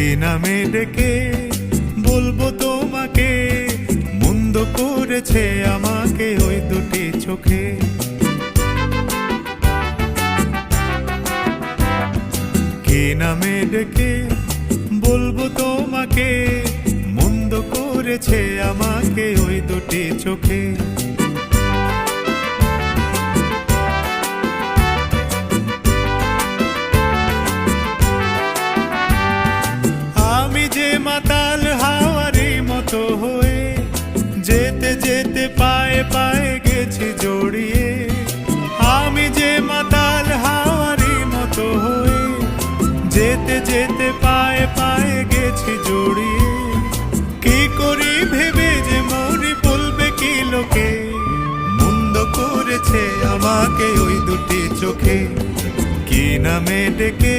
কি নামে ডেকে বলবো তোমাকে, মন্দ করেছে আমাকে ওই দুটি চোখে। কি নামে ডেকে বলবো তোমাকে, মন্দ করেছে আমাকে ওই দুটি চোখে। আমি যে মাতাল হাওয়ারি মতো হয়ে যেতে যেতে পায়ে পায়ে গেছি জড়িয়ে। আমি যে মাতাল হাওয়ারি মতো হয়ে যেতে যেতে পায়ে পায়ে গেছি জড়িয়ে। কি করি ভেবে যে মরি বলবে কি লোকে, মন্দ করেছে আমাকে ওই দুটি চোখে। কি নামে ডেকে